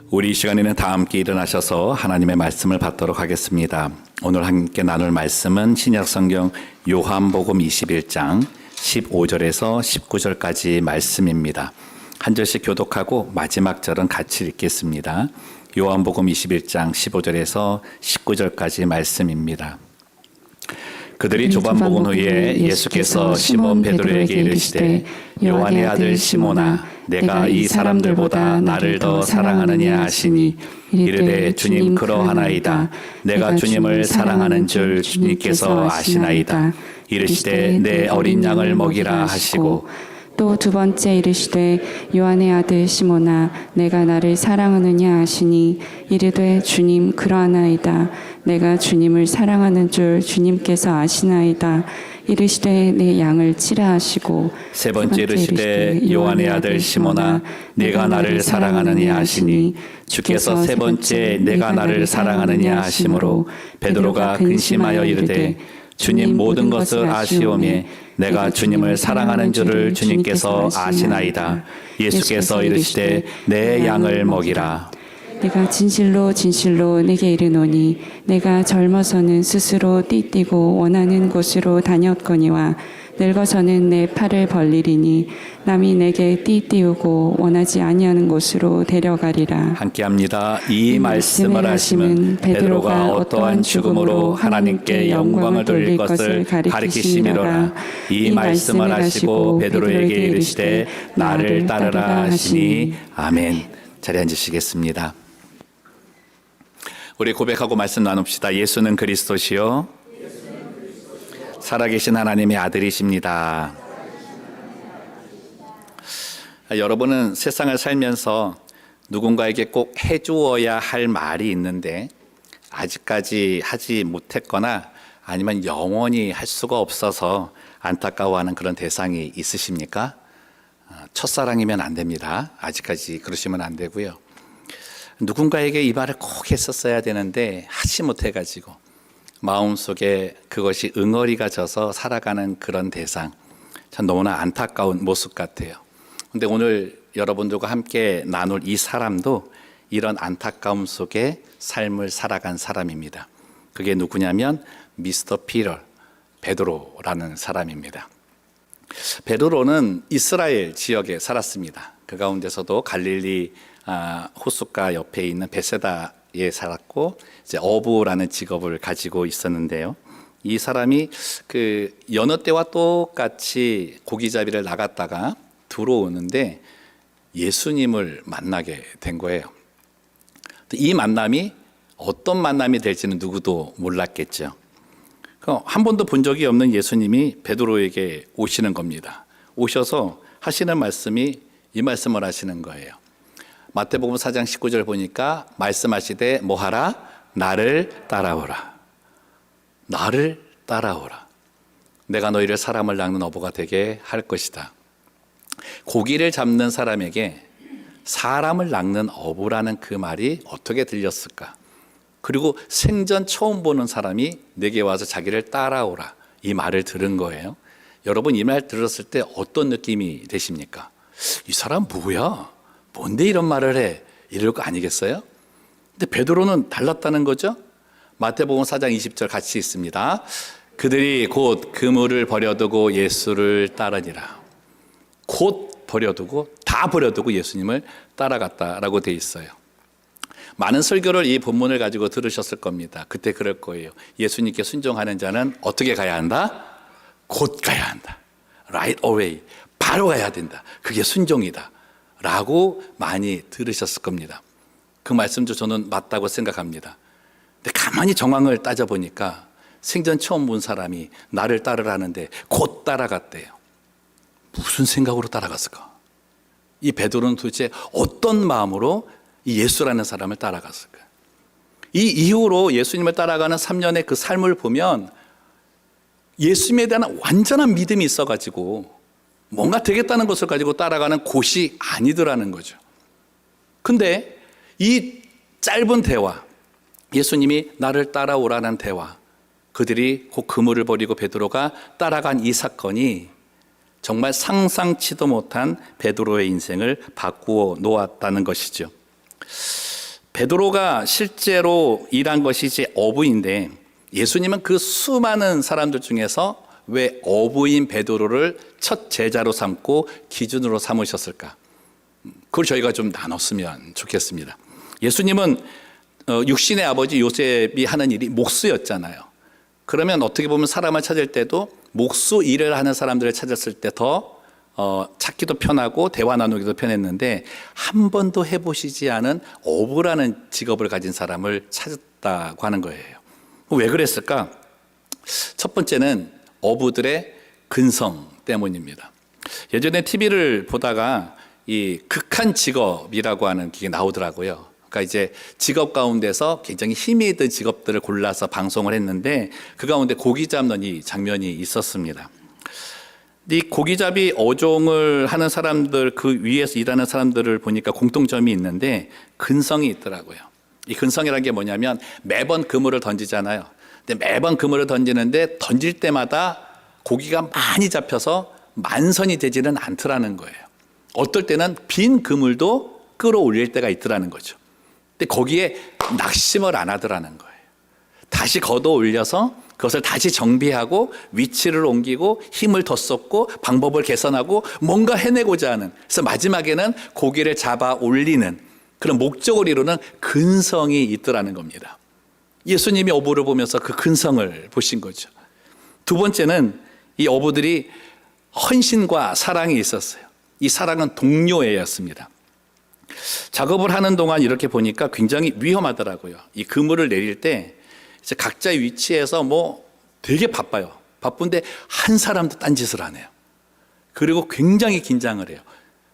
우리 이 시간에는 다 함께 일어나셔서 하나님의 말씀을 받도록 하겠습니다. 오늘 함께 나눌 말씀은 신약성경 요한복음 21장 15절에서 19절까지 말씀입니다. 한 절씩 교독하고 마지막 절은 같이 읽겠습니다. 요한복음 21장 15절에서 19절까지 말씀입니다. 그들이 조반 먹은 후에 예수께서 시몬 베드로에게 이르시되 요한의 아들 시몬아 내가 이 사람들보다 나를 더 사랑하느냐 하시니 이르되 주님 그러하나이다. 내가 주님을 사랑하는 줄 주님께서 아시나이다. 이르시되 내 어린 양을 먹이라 하시고 또 두 번째 이르시되 요한의 아들 시몬아 내가 나를 사랑하느냐 하시니 이르되 주님 그러하나이다. 내가 주님을 사랑하는 줄 주님께서 아시나이다. 이르시되 내 양을 치라 하시고 세 번째 이르시되 요한의 아들 시몬아 내가 나를 사랑하느냐 하시니 주께서 세 번째 내가 나를 사랑하느냐 하심으로 베드로가 근심하여 이르되 주님 모든 것을 아시오매 내가 주님을 사랑하는 줄을 주님께서 아시나이다. 예수께서 이르시되 내 양을 먹이라. 내가 진실로 진실로 내게 이르노니 내가 젊어서는 스스로 띠띠고 원하는 곳으로 다녔거니와 늙어서는 내 팔을 벌리리니 남이 내게 띠띠우고 원하지 아니하는 곳으로 데려가리라. 함께합니다. 이 말씀을 하시면 베드로가 어떠한 죽음으로 하나님께 영광을 돌릴 것을 가리키심이로라. 이 말씀을 하시고 베드로에게 이르시되 나를 따르라 하시니 아멘. 자리에 앉으시겠습니다. 우리 고백하고 말씀 나눕시다. 예수는 그리스도시요 살아계신 하나님의 아들이십니다. 여러분은 세상을 살면서 누군가에게 꼭 해주어야 할 말이 있는데 아직까지 하지 못했거나 아니면 영원히 할 수가 없어서 안타까워하는 그런 대상이 있으십니까? 첫사랑이면 안 됩니다. 아직까지 그러시면 안 되고요. 누군가에게 이 말을 꼭 했었어야 되는데 하지 못해가지고 마음속에 그것이 응어리가 져서 살아가는 그런 대상, 참 너무나 안타까운 모습 같아요. 근데 오늘 여러분들과 함께 나눌 이 사람도 이런 안타까움 속에 삶을 살아간 사람입니다. 그게 누구냐면 미스터 피터, 베드로라는 사람입니다. 베드로는 이스라엘 지역에 살았습니다. 그 가운데서도 갈릴리 호숫가 옆에 있는 베세다에 살았고 이제 어부라는 직업을 가지고 있었는데요. 이 사람이 그 여느 때와 똑같이 고기잡이를 나갔다가 들어오는데 예수님을 만나게 된 거예요. 이 만남이 어떤 만남이 될지는 누구도 몰랐겠죠. 한 번도 본 적이 없는 예수님이 베드로에게 오시는 겁니다. 오셔서 하시는 말씀이 이 말씀을 하시는 거예요. 마태복음 4장 19절 보니까 말씀하시되 뭐하라? 나를 따라오라. 나를 따라오라. 내가 너희를 사람을 낚는 어부가 되게 할 것이다. 고기를 잡는 사람에게 사람을 낚는 어부라는 그 말이 어떻게 들렸을까? 그리고 생전 처음 보는 사람이 내게 와서 자기를 따라오라. 이 말을 들은 거예요. 여러분 이 말 들었을 때 어떤 느낌이 되십니까? 이 사람 뭐야? 뭔데 이런 말을 해? 이럴 거 아니겠어요? 근데 베드로는 달랐다는 거죠. 마태복음 4장 20절 같이 있습니다. 그들이 곧 그물을 버려두고 예수를 따르니라. 곧 버려두고 다 버려두고 예수님을 따라갔다라고 돼 있어요. 많은 설교를 이 본문을 가지고 들으셨을 겁니다. 그때 그럴 거예요. 예수님께 순종하는 자는 어떻게 가야 한다? 곧 가야 한다. Right away. 바로 가야 된다. 그게 순종이다. 라고 많이 들으셨을 겁니다. 그 말씀도 저는 맞다고 생각합니다. 근데 가만히 정황을 따져보니까 생전 처음 본 사람이 나를 따르라는데 곧 따라갔대요. 무슨 생각으로 따라갔을까? 이 베드로는 도대체 어떤 마음으로 이 예수라는 사람을 따라갔을까? 이 이후로 예수님을 따라가는 3년의 그 삶을 보면 예수님에 대한 완전한 믿음이 있어가지고 뭔가 되겠다는 것을 가지고 따라가는 곳이 아니더라는 거죠. 근데 이 짧은 대화, 예수님이 나를 따라오라는 대화, 그들이 곧 그물을 버리고 베드로가 따라간 이 사건이 정말 상상치도 못한 베드로의 인생을 바꾸어 놓았다는 것이죠. 베드로가 실제로 일한 것이 이제 어부인데 예수님은 그 수많은 사람들 중에서 왜 어부인 베드로를 첫 제자로 삼고 기준으로 삼으셨을까? 그걸 저희가 좀 나눴으면 좋겠습니다. 예수님은 육신의 아버지 요셉이 하는 일이 목수였잖아요. 그러면 어떻게 보면 사람을 찾을 때도 목수 일을 하는 사람들을 찾았을 때 더 찾기도 편하고 대화 나누기도 편했는데 한 번도 해보시지 않은 어부라는 직업을 가진 사람을 찾았다고 하는 거예요. 왜 그랬을까? 첫 번째는 어부들의 근성 때문입니다. 예전에 TV를 보다가 이 극한 직업이라고 하는 게 나오더라고요. 그러니까 이제 직업 가운데서 굉장히 힘이 있던 직업들을 골라서 방송을 했는데 그 가운데 고기 잡는 이 장면이 있었습니다. 이 고기잡이 어종을 하는 사람들, 그 위에서 일하는 사람들을 보니까 공통점이 있는데 근성이 있더라고요. 이 근성이라는 게 뭐냐면 매번 그물을 던지잖아요. 근데 매번 그물을 던지는데 던질 때마다 고기가 많이 잡혀서 만선이 되지는 않더라는 거예요. 어떨 때는 빈 그물도 끌어올릴 때가 있더라는 거죠. 근데 거기에 낙심을 안 하더라는 거예요. 다시 걷어 올려서 그것을 다시 정비하고 위치를 옮기고 힘을 더 쏟고 방법을 개선하고 뭔가 해내고자 하는, 그래서 마지막에는 고기를 잡아 올리는 그런 목적을 이루는 근성이 있더라는 겁니다. 예수님이 어부를 보면서 그 근성을 보신 거죠. 두 번째는 이 어부들이 헌신과 사랑이 있었어요. 이 사랑은 동료애였습니다. 작업을 하는 동안 이렇게 보니까 굉장히 위험하더라고요. 이 그물을 내릴 때 이제 각자의 위치에서 뭐 되게 바빠요. 바쁜데 한 사람도 딴짓을 안 해요. 그리고 굉장히 긴장을 해요.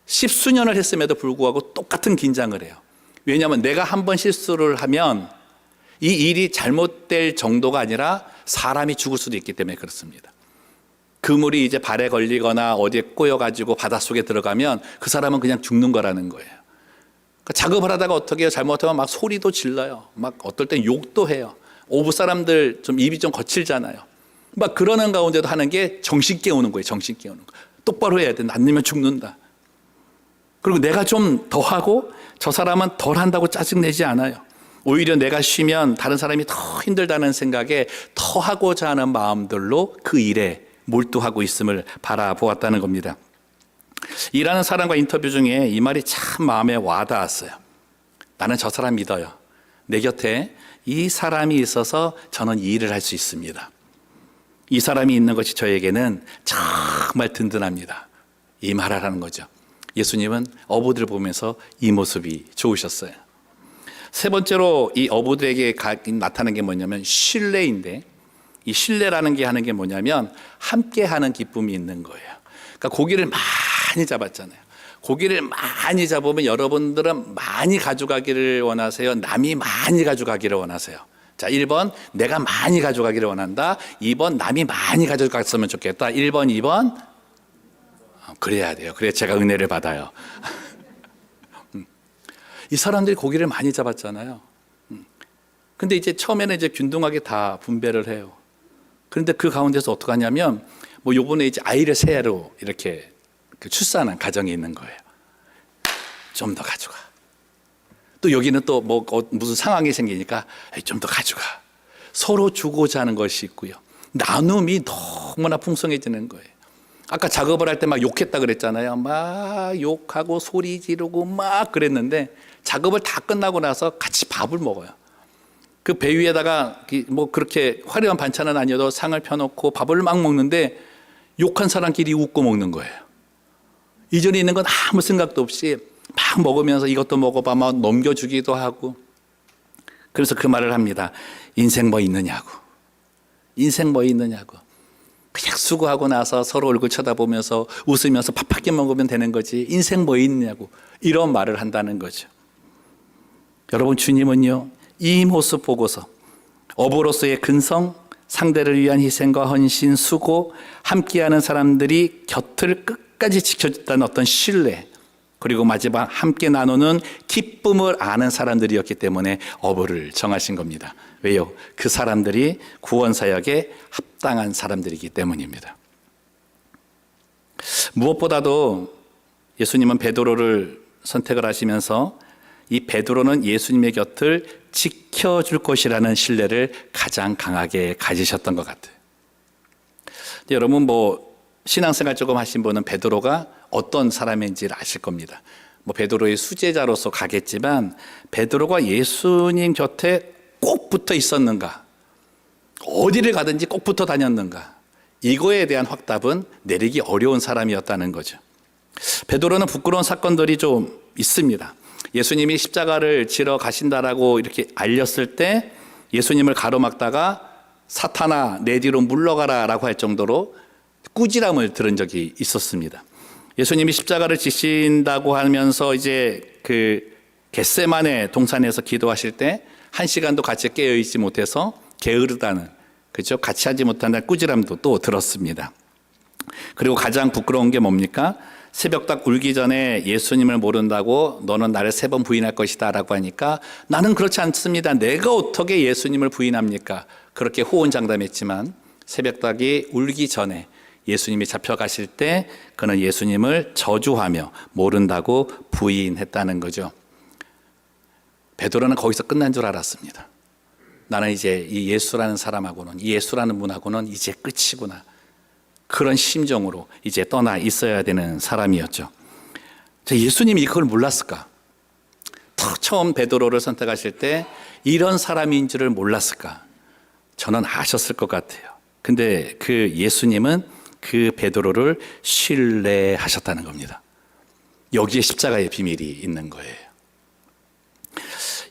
십수년을 했음에도 불구하고 똑같은 긴장을 해요. 왜냐하면 내가 한 번 실수를 하면 이 일이 잘못될 정도가 아니라 사람이 죽을 수도 있기 때문에 그렇습니다. 그물이 이제 발에 걸리거나 어디에 꼬여가지고 바닷속에 들어가면 그 사람은 그냥 죽는 거라는 거예요. 그러니까 작업을 하다가 어떻게 해요? 잘못하면 막 소리도 질러요. 막 어떨 땐 욕도 해요. 오부 사람들 좀 입이 좀 거칠잖아요. 막 그러는 가운데도 하는 게 정신 깨우는 거예요. 정신 깨우는 거. 똑바로 해야 돼. 안 내면 죽는다. 그리고 내가 좀 더 하고 저 사람은 덜 한다고 짜증내지 않아요. 오히려 내가 쉬면 다른 사람이 더 힘들다는 생각에 더 하고자 하는 마음들로 그 일에 몰두하고 있음을 바라보았다는 겁니다. 일하는 사람과 인터뷰 중에 이 말이 참 마음에 와닿았어요. 나는 저 사람 믿어요. 내 곁에 이 사람이 있어서 저는 이 일을 할 수 있습니다. 이 사람이 있는 것이 저에게는 정말 든든합니다. 이 말을 하는 거죠. 예수님은 어부들을 보면서 이 모습이 좋으셨어요. 세 번째로 이 어부들에게 나타나는 게 뭐냐면 신뢰인데, 이 신뢰라는 게 하는 게 뭐냐면 함께하는 기쁨이 있는 거예요. 그러니까 고기를 많이 잡았잖아요. 고기를 많이 잡으면 여러분들은 많이 가져가기를 원하세요? 남이 많이 가져가기를 원하세요? 자, 1번 내가 많이 가져가기를 원한다. 2번 남이 많이 가져갔으면 좋겠다. 1번, 2번 그래야 돼요. 그래야 제가 은혜를 받아요. 이 사람들이 고기를 많이 잡았잖아요. 근데 이제 처음에는 이제 균등하게 다 분배를 해요. 그런데 그 가운데서 어떻게 하냐면 뭐 요번에 이제 아이를 셋으로 이렇게 출산한 가정이 있는 거예요. 좀 더 가져가. 또 여기는 또 뭐 무슨 상황이 생기니까 좀 더 가져가. 서로 주고자 하는 것이 있고요. 나눔이 너무나 풍성해지는 거예요. 아까 작업을 할 때 막 욕했다 그랬잖아요. 막 욕하고 소리 지르고 막 그랬는데 작업을 다 끝나고 나서 같이 밥을 먹어요. 그 배 위에다가 뭐 그렇게 화려한 반찬은 아니어도 상을 펴놓고 밥을 막 먹는데 욕한 사람끼리 웃고 먹는 거예요. 이전에 있는 건 아무 생각도 없이 막 먹으면서 이것도 먹어봐 막 넘겨주기도 하고. 그래서 그 말을 합니다. 인생 뭐 있느냐고. 인생 뭐 있느냐고. 그냥 수고하고 나서 서로 얼굴 쳐다보면서 웃으면서 밥 한 끼 먹으면 되는 거지. 인생 뭐 있느냐고. 이런 말을 한다는 거죠. 여러분, 주님은요, 이 모습 보고서 어부로서의 근성, 상대를 위한 희생과 헌신, 수고, 함께하는 사람들이 곁을 끝까지 지켜줬다는 어떤 신뢰, 그리고 마지막 함께 나누는 기쁨을 아는 사람들이었기 때문에 어부를 정하신 겁니다. 왜요? 그 사람들이 구원사역에 합당한 사람들이기 때문입니다. 무엇보다도 예수님은 베드로를 선택을 하시면서 이 베드로는 예수님의 곁을 지켜줄 것이라는 신뢰를 가장 강하게 가지셨던 것 같아요. 여러분 신앙생활 조금 하신 분은 베드로가 어떤 사람인지를 아실 겁니다. 베드로의 수제자로서 가겠지만 베드로가 예수님 곁에 꼭 붙어 있었는가? 어디를 가든지 꼭 붙어 다녔는가? 이거에 대한 확답은 내리기 어려운 사람이었다는 거죠. 베드로는 부끄러운 사건들이 좀 있습니다. 예수님이 십자가를 지러 가신다라고 이렇게 알렸을 때 예수님을 가로막다가 사탄아 내 뒤로 물러가라라고 할 정도로 꾸지람을 들은 적이 있었습니다. 예수님이 십자가를 지신다고 하면서 이제 그 겟세마네 동산에서 기도하실 때 1시간도 같이 깨어 있지 못해서 게으르다는, 그죠? 같이 하지 못한다는 꾸지람도 또 들었습니다. 그리고 가장 부끄러운 게 뭡니까? 새벽딱 울기 전에 예수님을 모른다고 너는 나를 3번 부인할 것이다 라고 하니까 나는 그렇지 않습니다. 내가 어떻게 예수님을 부인합니까? 그렇게 호언장담했지만 새벽딱이 울기 전에 예수님이 잡혀가실 때 그는 예수님을 저주하며 모른다고 부인했다는 거죠. 베드로는 거기서 끝난 줄 알았습니다. 나는 이제 이 예수라는 사람하고는, 이 예수라는 분하고는 이제 끝이구나. 그런 심정으로 이제 떠나 있어야 되는 사람이었죠. 예수님이 그걸 몰랐을까? 처음 베드로를 선택하실 때 이런 사람인 줄을 몰랐을까? 저는 아셨을 것 같아요. 근데 그 예수님은 그 베드로를 신뢰하셨다는 겁니다. 여기에 십자가의 비밀이 있는 거예요.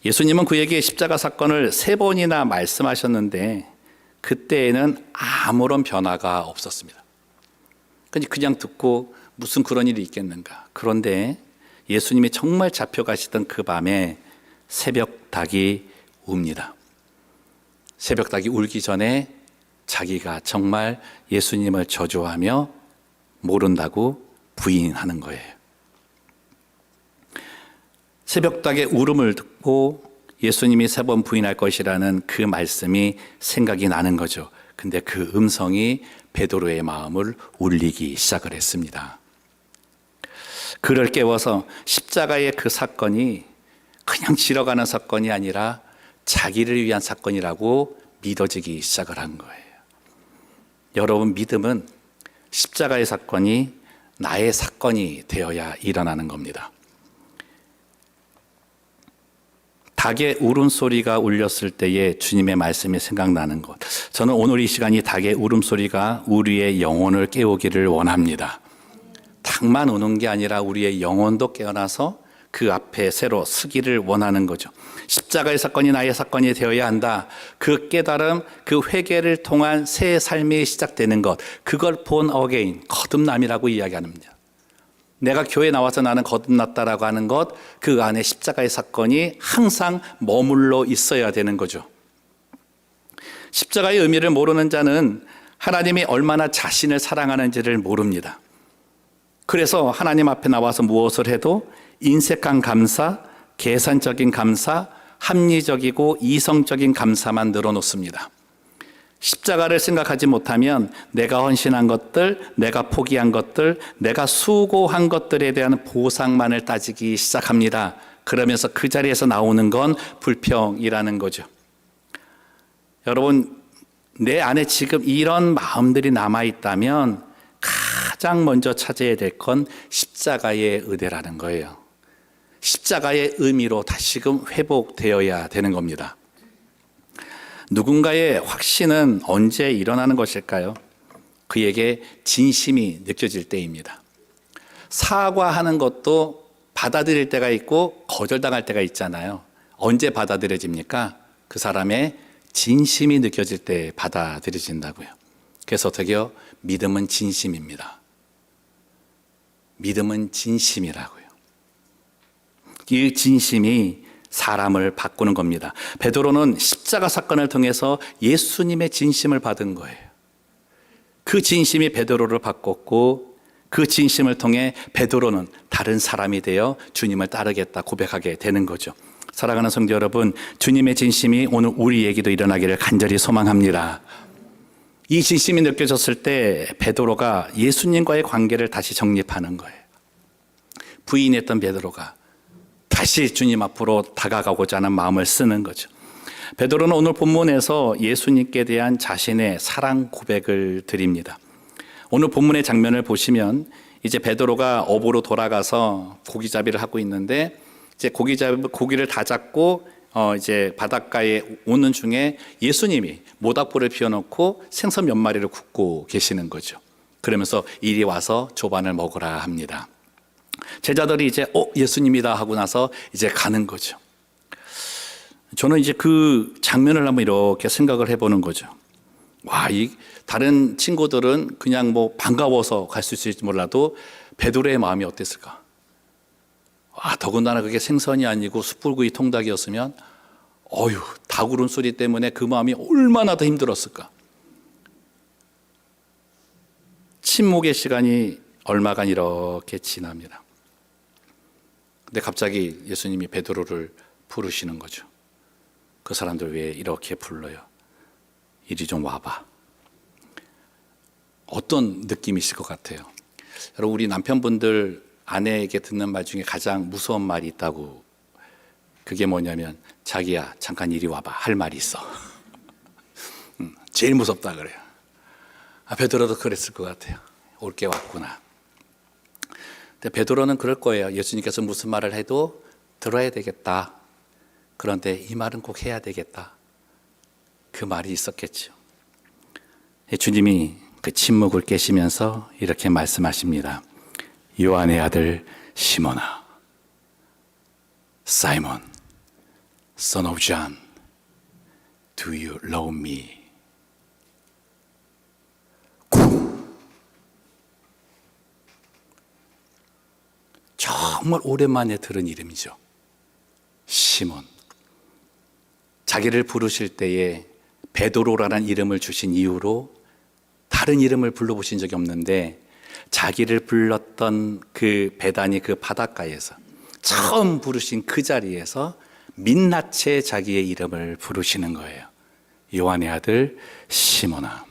예수님은 그에게 십자가 사건을 3번이나 말씀하셨는데 그때에는 아무런 변화가 없었습니다. 그냥 듣고 무슨 그런 일이 있겠는가. 그런데 예수님이 정말 잡혀가시던 그 밤에 새벽닭이 웁니다. 새벽닭이 울기 전에 자기가 정말 예수님을 저주하며 모른다고 부인하는 거예요. 새벽닭의 울음을 듣고 예수님이 3번 부인할 것이라는 그 말씀이 생각이 나는 거죠. 근데 그 음성이 베드로의 마음을 울리기 시작을 했습니다. 그를 깨워서 십자가의 그 사건이 그냥 지러가는 사건이 아니라 자기를 위한 사건이라고 믿어지기 시작을 한 거예요. 여러분, 믿음은 십자가의 사건이 나의 사건이 되어야 일어나는 겁니다. 닭의 울음소리가 울렸을 때에 주님의 말씀이 생각나는 것. 저는 오늘 이 시간이 닭의 울음소리가 우리의 영혼을 깨우기를 원합니다. 닭만 우는 게 아니라 우리의 영혼도 깨어나서 그 앞에 새로 서기를 원하는 거죠. 십자가의 사건이 나의 사건이 되어야 한다. 그 깨달음, 그 회개를 통한 새 삶이 시작되는 것. 그걸 born again, 거듭남이라고 이야기합니다. 내가 교회 나와서 나는 거듭났다라고 하는 것, 그 안에 십자가의 사건이 항상 머물러 있어야 되는 거죠. 십자가의 의미를 모르는 자는 하나님이 얼마나 자신을 사랑하는지를 모릅니다. 그래서 하나님 앞에 나와서 무엇을 해도 인색한 감사, 계산적인 감사, 합리적이고 이성적인 감사만 늘어놓습니다. 십자가를 생각하지 못하면 내가 헌신한 것들, 내가 포기한 것들, 내가 수고한 것들에 대한 보상만을 따지기 시작합니다. 그러면서 그 자리에서 나오는 건 불평이라는 거죠. 여러분, 내 안에 지금 이런 마음들이 남아있다면 가장 먼저 찾아야 될 건 십자가의 은혜라는 거예요. 십자가의 의미로 다시금 회복되어야 되는 겁니다. 누군가의 확신은 언제 일어나는 것일까요? 그에게 진심이 느껴질 때입니다. 사과하는 것도 받아들일 때가 있고 거절당할 때가 있잖아요. 언제 받아들여집니까? 그 사람의 진심이 느껴질 때 받아들여진다고요. 그래서 어떻게요? 믿음은 진심입니다. 믿음은 진심이라고요. 이 진심이 사람을 바꾸는 겁니다. 베드로는 십자가 사건을 통해서 예수님의 진심을 받은 거예요. 그 진심이 베드로를 바꿨고 그 진심을 통해 베드로는 다른 사람이 되어 주님을 따르겠다 고백하게 되는 거죠. 사랑하는 성도 여러분, 주님의 진심이 오늘 우리에게도 일어나기를 간절히 소망합니다. 이 진심이 느껴졌을 때 베드로가 예수님과의 관계를 다시 정립하는 거예요. 부인했던 베드로가 다시 주님 앞으로 다가가고자 하는 마음을 쓰는 거죠. 베드로는 오늘 본문에서 예수님께 대한 자신의 사랑 고백을 드립니다. 오늘 본문의 장면을 보시면 이제 베드로가 업으로 돌아가서 고기잡이를 하고 있는데 이제 고기를 다 잡고 이제 바닷가에 오는 중에 예수님이 모닥불을 피워놓고 생선 몇 마리를 굽고 계시는 거죠. 그러면서 이리 와서 조반을 먹으라 합니다. 제자들이 이제 예수님이다 하고 나서 이제 가는 거죠. 저는 이제 그 장면을 한번 이렇게 생각을 해보는 거죠. 와, 이 다른 친구들은 그냥 뭐 반가워서 갈 수 있을지 몰라도 베드로의 마음이 어땠을까? 와, 더군다나 그게 생선이 아니고 숯불구이 통닭이었으면 닭 울음소리 때문에 그 마음이 얼마나 더 힘들었을까? 침묵의 시간이 얼마간 이렇게 지납니다. 근데 갑자기 예수님이 베드로를 부르시는 거죠. 그 사람들 왜 이렇게 불러요? 이리 좀 와봐. 어떤 느낌이실 것 같아요? 여러분, 우리 남편분들 아내에게 듣는 말 중에 가장 무서운 말이 있다고. 그게 뭐냐면, 자기야 잠깐 이리 와봐 할 말이 있어. 제일 무섭다 그래요. 베드로도 그랬을 것 같아요. 올 게 왔구나. 근데 베드로는 그럴 거예요. 예수님께서 무슨 말을 해도 들어야 되겠다. 그런데 이 말은 꼭 해야 되겠다. 그 말이 있었겠죠. 주님이 그 침묵을 깨시면서 이렇게 말씀하십니다. 요한의 아들 시몬아, 사이몬, son of John, do you love me? 정말 오랜만에 들은 이름이죠. 시몬. 자기를 부르실 때에 베드로라는 이름을 주신 이후로 다른 이름을 불러보신 적이 없는데 자기를 불렀던 그 베다니 그 바닷가에서 처음 부르신 그 자리에서 민낯에 자기의 이름을 부르시는 거예요. 요한의 아들 시몬아.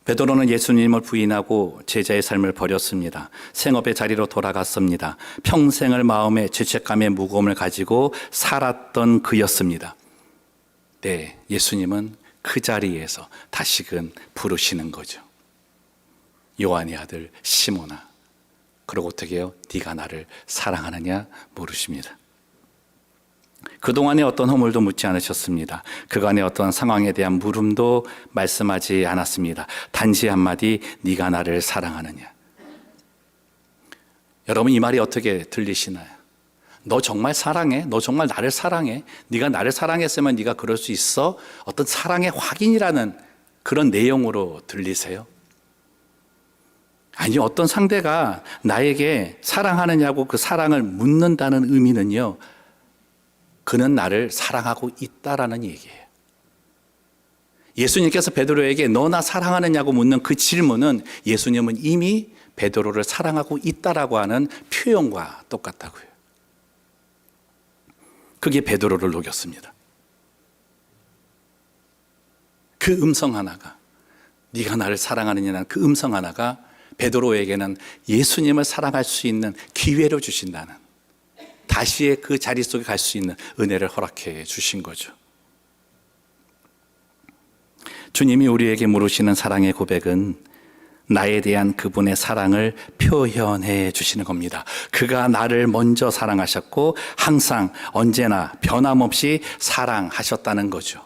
베드로는 예수님을 부인하고 제자의 삶을 버렸습니다. 생업의 자리로 돌아갔습니다. 평생을 마음에 죄책감의 무거움을 가지고 살았던 그였습니다. 네, 예수님은 그 자리에서 다시금 부르시는 거죠. 요한의 아들 시몬아. 그러고 어떻게 해요? 네가 나를 사랑하느냐 물으십니다. 그동안의 어떤 허물도 묻지 않으셨습니다. 그간의 어떤 상황에 대한 물음도 말씀하지 않았습니다. 단지 한마디, 네가 나를 사랑하느냐. 여러분, 이 말이 어떻게 들리시나요? 너 정말 사랑해? 너 정말 나를 사랑해? 네가 나를 사랑했으면 네가 그럴 수 있어? 어떤 사랑의 확인이라는 그런 내용으로 들리세요? 아니, 어떤 상대가 나에게 사랑하느냐고 그 사랑을 묻는다는 의미는요, 그는 나를 사랑하고 있다라는 얘기예요. 예수님께서 베드로에게 너 나 사랑하느냐고 묻는 그 질문은 예수님은 이미 베드로를 사랑하고 있다라고 하는 표현과 똑같다고요. 그게 베드로를 녹였습니다. 그 음성 하나가, 네가 나를 사랑하느냐는 그 음성 하나가 베드로에게는 예수님을 사랑할 수 있는 기회를 주신다는, 다시의 그 자리 속에 갈 수 있는 은혜를 허락해 주신 거죠. 주님이 우리에게 물으시는 사랑의 고백은 나에 대한 그분의 사랑을 표현해 주시는 겁니다. 그가 나를 먼저 사랑하셨고 항상 언제나 변함없이 사랑하셨다는 거죠.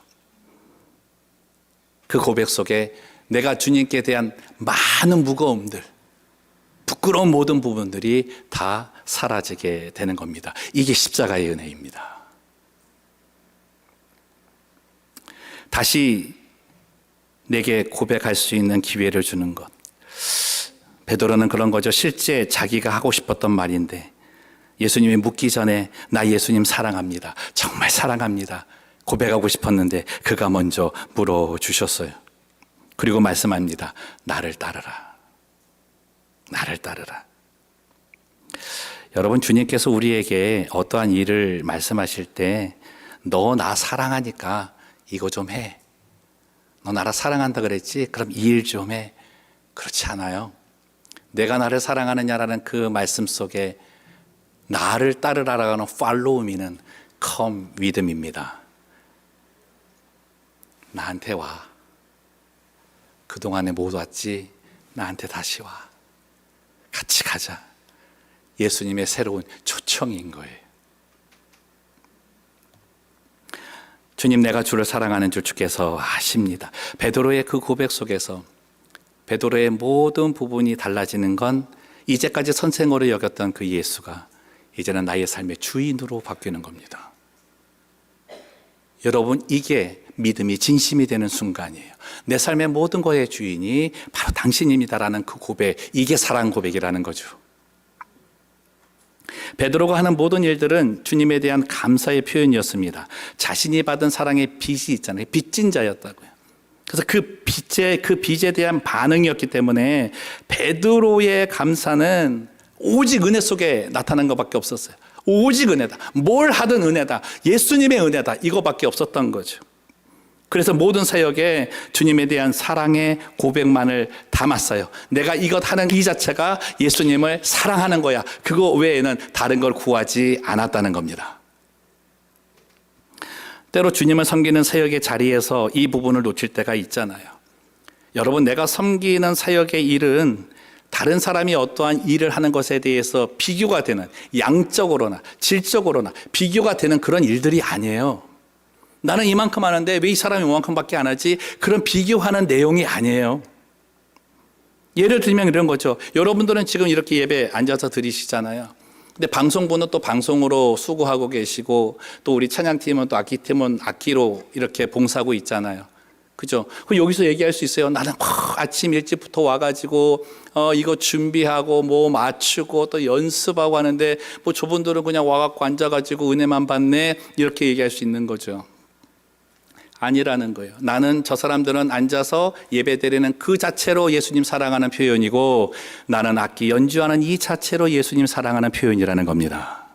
그 고백 속에 내가 주님께 대한 많은 무거움들, 부끄러운 모든 부분들이 다 사라지게 되는 겁니다. 이게 십자가의 은혜입니다. 다시 내게 고백할 수 있는 기회를 주는 것. 베드로는 그런 거죠. 실제 자기가 하고 싶었던 말인데 예수님이 묻기 전에 나 예수님 사랑합니다. 정말 사랑합니다. 고백하고 싶었는데 그가 먼저 물어주셨어요. 그리고 말씀합니다. 나를 따르라. 나를 따르라. 여러분, 주님께서 우리에게 어떠한 일을 말씀하실 때 너 나 사랑하니까 이거 좀 해. 너 나라 사랑한다 그랬지? 그럼 이 일 좀 해. 그렇지 않아요. 내가 나를 사랑하느냐라는 그 말씀 속에 나를 따르라라는 follow me는 come with me입니다. 나한테 와. 그동안에 못 왔지? 나한테 다시 와. 같이 가자. 예수님의 새로운 초청인 거예요. 주님, 내가 주를 사랑하는 줄 주께서 아십니다. 베드로의 그 고백 속에서 베드로의 모든 부분이 달라지는 건 이제까지 선생으로 여겼던 그 예수가 이제는 나의 삶의 주인으로 바뀌는 겁니다. 여러분, 이게 믿음이 진심이 되는 순간이에요. 내 삶의 모든 것의 주인이 바로 당신입니다라는 그 고백, 이게 사랑 고백이라는 거죠. 베드로가 하는 모든 일들은 주님에 대한 감사의 표현이었습니다. 자신이 받은 사랑의 빚이 있잖아요. 빚진 자였다고요. 그래서 그 빚에 대한 반응이었기 때문에 베드로의 감사는 오직 은혜 속에 나타난 것밖에 없었어요. 오직 은혜다. 뭘 하든 은혜다. 예수님의 은혜다. 이거밖에 없었던 거죠. 그래서 모든 사역에 주님에 대한 사랑의 고백만을 담았어요. 내가 이것 하는 이 자체가 예수님을 사랑하는 거야. 그거 외에는 다른 걸 구하지 않았다는 겁니다. 때로 주님을 섬기는 사역의 자리에서 이 부분을 놓칠 때가 있잖아요. 여러분, 내가 섬기는 사역의 일은 다른 사람이 어떠한 일을 하는 것에 대해서 비교가 되는, 양적으로나 질적으로나 비교가 되는 그런 일들이 아니에요. 나는 이만큼 하는데 왜 이 사람이 이만큼밖에 안 하지? 그런 비교하는 내용이 아니에요. 예를 들면 이런 거죠. 여러분들은 지금 이렇게 예배 앉아서 드리시잖아요. 근데 방송부는 또 방송으로 수고하고 계시고, 또 우리 찬양팀은 또 악기팀은 악기로 이렇게 봉사하고 있잖아요. 그죠? 그럼 여기서 얘기할 수 있어요. 나는 아침 일찍부터 와가지고 이거 준비하고 뭐 맞추고 또 연습하고 하는데 뭐 저분들은 그냥 와갖고 앉아가지고 은혜만 받네, 이렇게 얘기할 수 있는 거죠. 아니라는 거예요. 나는, 저 사람들은 앉아서 예배드리는 그 자체로 예수님 사랑하는 표현이고, 나는 악기 연주하는 이 자체로 예수님 사랑하는 표현이라는 겁니다.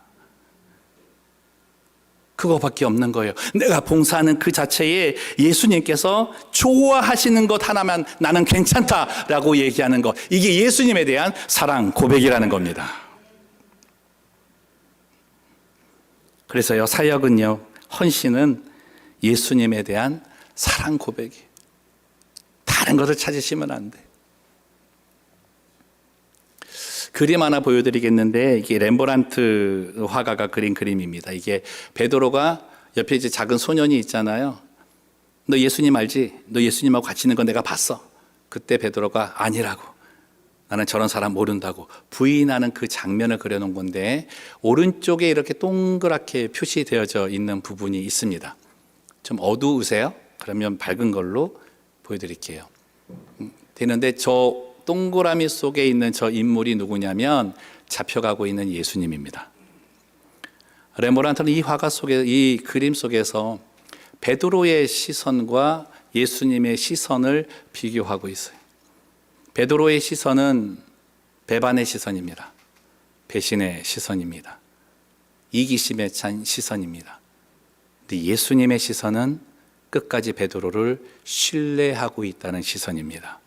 그거밖에 없는 거예요. 내가 봉사하는 그 자체에 예수님께서 좋아하시는 것 하나만 나는 괜찮다라고 얘기하는 것, 이게 예수님에 대한 사랑 고백이라는 겁니다. 그래서요, 사역은요, 헌신은 예수님에 대한 사랑 고백이에요. 다른 것을 찾으시면 안 돼. 그림 하나 보여드리겠는데, 이게 렘브란트 화가가 그린 그림입니다. 이게 베드로가 옆에 이제 작은 소년이 있잖아요. 너 예수님 알지? 너 예수님하고 같이 있는 거 내가 봤어. 그때 베드로가 아니라고, 나는 저런 사람 모른다고 부인하는 그 장면을 그려놓은 건데, 오른쪽에 이렇게 동그랗게 표시되어져 있는 부분이 있습니다. 좀 어두우세요? 그러면 밝은 걸로 보여드릴게요. 되는데, 저 동그라미 속에 있는 저 인물이 누구냐면 잡혀가고 있는 예수님입니다. 렘브란트는 이 화가 속에, 이 그림 속에서 베드로의 시선과 예수님의 시선을 비교하고 있어요. 베드로의 시선은 배반의 시선입니다. 배신의 시선입니다. 이기심에 찬 시선입니다. 근데 예수님의 시선은 끝까지 베드로를 신뢰하고 있다는 시선입니다.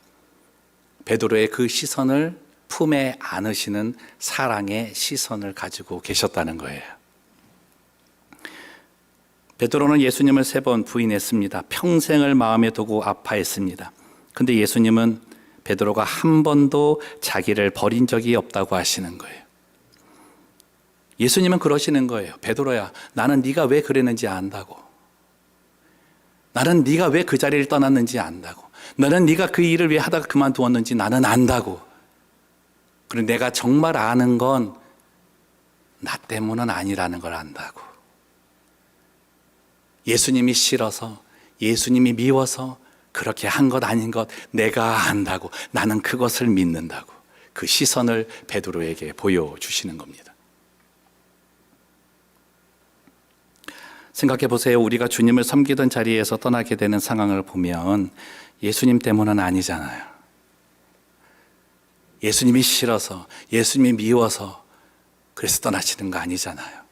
베드로의 그 시선을 품에 안으시는 사랑의 시선을 가지고 계셨다는 거예요. 베드로는 예수님을 3번 부인했습니다. 평생을 마음에 두고 아파했습니다. 근데 예수님은 베드로가 한 번도 자기를 버린 적이 없다고 하시는 거예요. 예수님은 그러시는 거예요. 베드로야, 나는 네가 왜 그랬는지 안다고. 나는 네가 왜 그 자리를 떠났는지 안다고. 너는 네가 그 일을 왜 하다가 그만두었는지 나는 안다고. 그리고 내가 정말 아는 건 나 때문은 아니라는 걸 안다고. 예수님이 싫어서, 예수님이 미워서 그렇게 한 것 아닌 것 내가 안다고. 나는 그것을 믿는다고. 그 시선을 베드로에게 보여주시는 겁니다. 생각해 보세요. 우리가 주님을 섬기던 자리에서 떠나게 되는 상황을 보면 예수님 때문은 아니잖아요. 예수님이 싫어서, 예수님이 미워서 그래서 떠나시는 거 아니잖아요.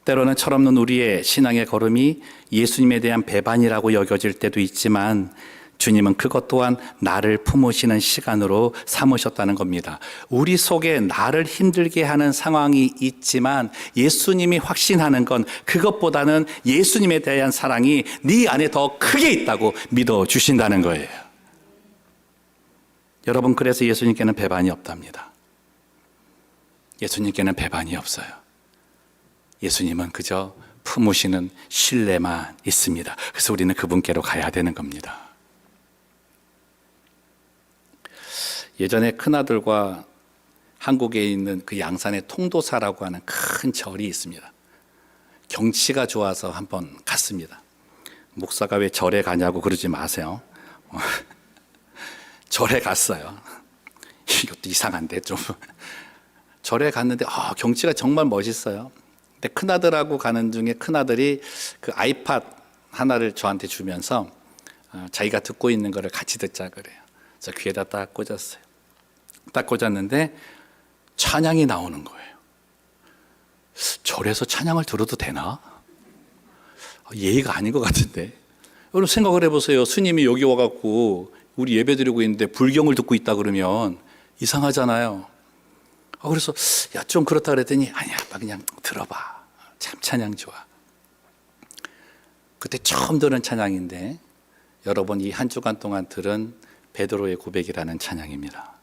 때로는 철없는 우리의 신앙의 걸음이 예수님에 대한 배반이라고 여겨질 때도 있지만, 주님은 그것 또한 나를 품으시는 시간으로 삼으셨다는 겁니다. 우리 속에 나를 힘들게 하는 상황이 있지만 예수님이 확신하는 건 그것보다는 예수님에 대한 사랑이 네 안에 더 크게 있다고 믿어주신다는 거예요. 여러분, 그래서 예수님께는 배반이 없답니다. 예수님께는 배반이 없어요. 예수님은 그저 품으시는 신뢰만 있습니다. 그래서 우리는 그분께로 가야 되는 겁니다. 예전에 큰아들과 한국에 있는 그 양산의 통도사라고 하는 큰 절이 있습니다. 경치가 좋아서 한번 갔습니다. 목사가 왜 절에 가냐고 그러지 마세요. 절에 갔어요. 이것도 이상한데 좀. 절에 갔는데 경치가 정말 멋있어요. 근데 큰아들하고 가는 중에 큰아들이 그 아이팟 하나를 저한테 주면서 자기가 듣고 있는 거를 같이 듣자 그래요. 그래서 귀에다 딱 꽂았어요. 딱 꽂았는데 찬양이 나오는 거예요. 절에서 찬양을 들어도 되나? 예의가 아닌 것 같은데. 여러분 생각을 해보세요. 스님이 여기 와갖고 우리 예배 드리고 있는데 불경을 듣고 있다 그러면 이상하잖아요. 그래서 야, 좀 그렇다 그랬더니 아니야, 아빠 그냥 들어봐. 참 찬양 좋아. 그때 처음 들은 찬양인데 여러분 이 한 주간 동안 들은 베드로의 고백이라는 찬양입니다.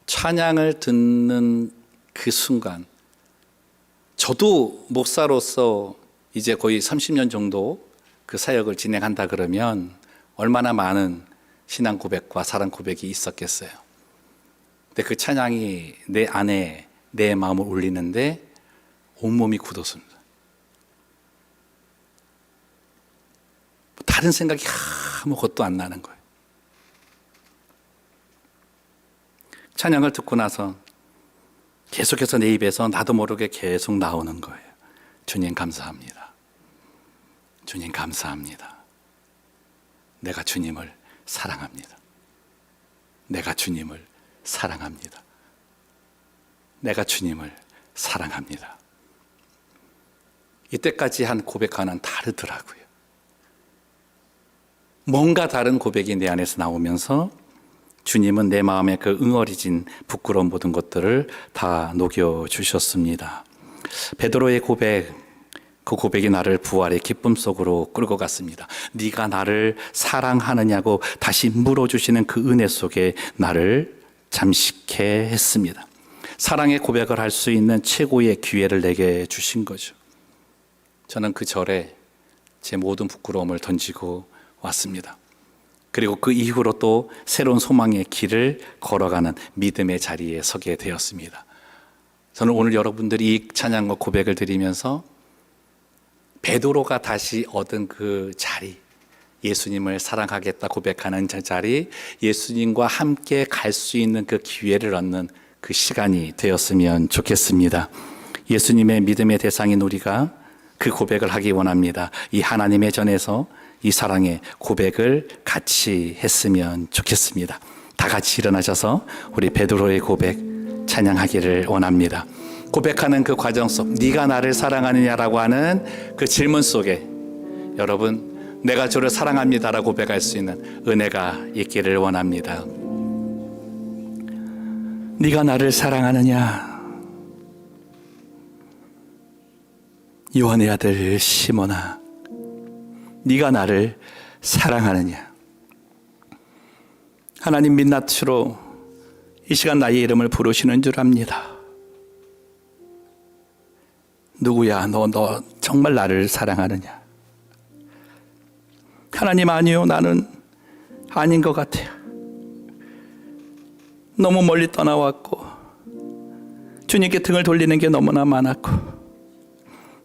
찬양을 듣는 그 순간 저도 목사로서 이제 거의 30년 정도 그 사역을 진행한다 그러면 얼마나 많은 신앙 고백과 사랑 고백이 있었겠어요. 근데 그 찬양이 내 안에 내 마음을 울리는데 온몸이 굳었습니다. 다른 생각이 아무것도 안 나는 거예요. 찬양을 듣고 나서 계속해서 내 입에서 나도 모르게 계속 나오는 거예요. 주님 감사합니다. 주님 감사합니다. 내가 주님을 사랑합니다. 내가 주님을 사랑합니다. 내가 주님을 사랑합니다. 이때까지 한 고백과는 다르더라고요. 뭔가 다른 고백이 내 안에서 나오면서 주님은 내 마음에 그 응어리진 부끄러운 모든 것들을 다 녹여주셨습니다. 베드로의 고백, 그 고백이 나를 부활의 기쁨 속으로 끌고 갔습니다. 네가 나를 사랑하느냐고 다시 물어주시는 그 은혜 속에 나를 잠식해 했습니다. 사랑의 고백을 할 수 있는 최고의 기회를 내게 주신 거죠. 저는 그 절에 제 모든 부끄러움을 던지고 왔습니다. 그리고 그 이후로 또 새로운 소망의 길을 걸어가는 믿음의 자리에 서게 되었습니다. 저는 오늘 여러분들이 이 찬양과 고백을 드리면서 베드로가 다시 얻은 그 자리, 예수님을 사랑하겠다 고백하는 자리, 예수님과 함께 갈 수 있는 그 기회를 얻는 그 시간이 되었으면 좋겠습니다. 예수님의 믿음의 대상인 우리가 그 고백을 하기 원합니다. 이 하나님의 전에서 이 사랑의 고백을 같이 했으면 좋겠습니다. 다 같이 일어나셔서 우리 베드로의 고백 찬양하기를 원합니다. 고백하는 그 과정 속 네가 나를 사랑하느냐라고 하는 그 질문 속에 여러분 내가 주를 사랑합니다라고 고백할 수 있는 은혜가 있기를 원합니다. 네가 나를 사랑하느냐? 요한의 아들 시몬아, 네가 나를 사랑하느냐? 하나님 민낯으로 이 시간 나의 이름을 부르시는 줄 압니다. 누구야? 너 정말 나를 사랑하느냐? 하나님 아니요, 나는 아닌 것 같아요. 너무 멀리 떠나왔고 주님께 등을 돌리는 게 너무나 많았고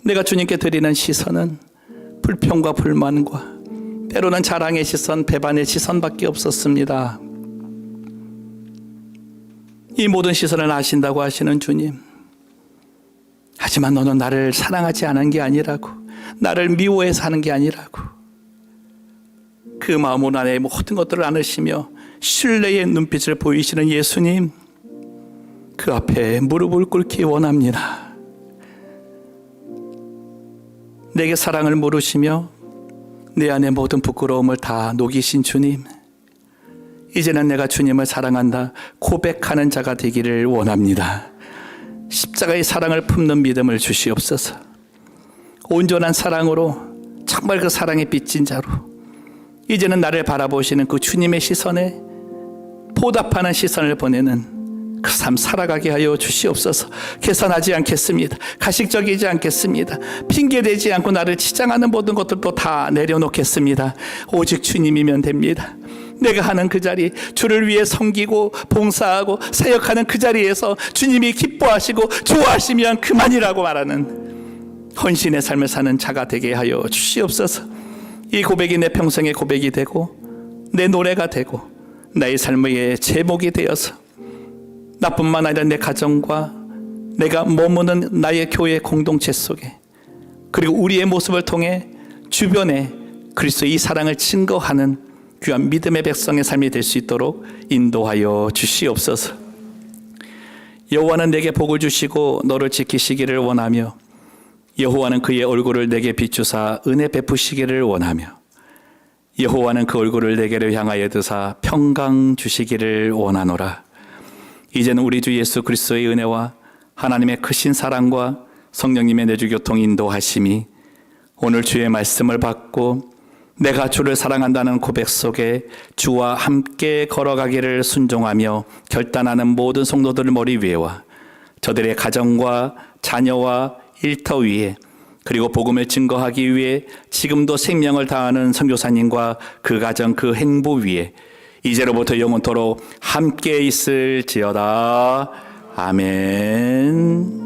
내가 주님께 드리는 시선은 불평과 불만과 때로는 자랑의 시선, 배반의 시선밖에 없었습니다. 이 모든 시선을 아신다고 하시는 주님, 하지만 너는 나를 사랑하지 않은 게 아니라고, 나를 미워해서 하는 게 아니라고, 그 마음으로 나의 모든 것들을 안으시며 신뢰의 눈빛을 보이시는 예수님, 그 앞에 무릎을 꿇기 원합니다. 내게 사랑을 물으시며 내 안의 모든 부끄러움을 다 녹이신 주님, 이제는 내가 주님을 사랑한다 고백하는 자가 되기를 원합니다. 십자가의 사랑을 품는 믿음을 주시옵소서. 온전한 사랑으로, 정말 그 사랑에 빚진 자로 이제는 나를 바라보시는 그 주님의 시선에 보답하는 시선을 보내는 그 삶 살아가게 하여 주시옵소서. 계산하지 않겠습니다. 가식적이지 않겠습니다. 핑계대지 않고 나를 치장하는 모든 것들도 다 내려놓겠습니다. 오직 주님이면 됩니다. 내가 하는 그 자리, 주를 위해 섬기고 봉사하고 사역하는 그 자리에서 주님이 기뻐하시고 좋아하시면 그만이라고 말하는 헌신의 삶을 사는 자가 되게 하여 주시옵소서. 이 고백이 내 평생의 고백이 되고 내 노래가 되고 나의 삶의 제목이 되어서 나뿐만 아니라 내 가정과 내가 머무는 나의 교회 공동체 속에, 그리고 우리의 모습을 통해 주변에 그리스도의 이 사랑을 증거하는 귀한 믿음의 백성의 삶이 될 수 있도록 인도하여 주시옵소서. 여호와는 내게 복을 주시고 너를 지키시기를 원하며 여호와는 그의 얼굴을 내게 비추사 은혜 베푸시기를 원하며 여호와는 그 얼굴을 내게로 향하여 드사 평강 주시기를 원하노라. 이제는 우리 주 예수 그리스도의 은혜와 하나님의 크신 사랑과 성령님의 내주 교통 인도하심이 오늘 주의 말씀을 받고 내가 주를 사랑한다는 고백 속에 주와 함께 걸어가기를 순종하며 결단하는 모든 성도들 머리 위에와 저들의 가정과 자녀와 일터 위에, 그리고 복음을 증거하기 위해 지금도 생명을 다하는 선교사님과 그 가정 그 행보 위에 이제로부터 영원토록 함께 있을지어다. 아멘.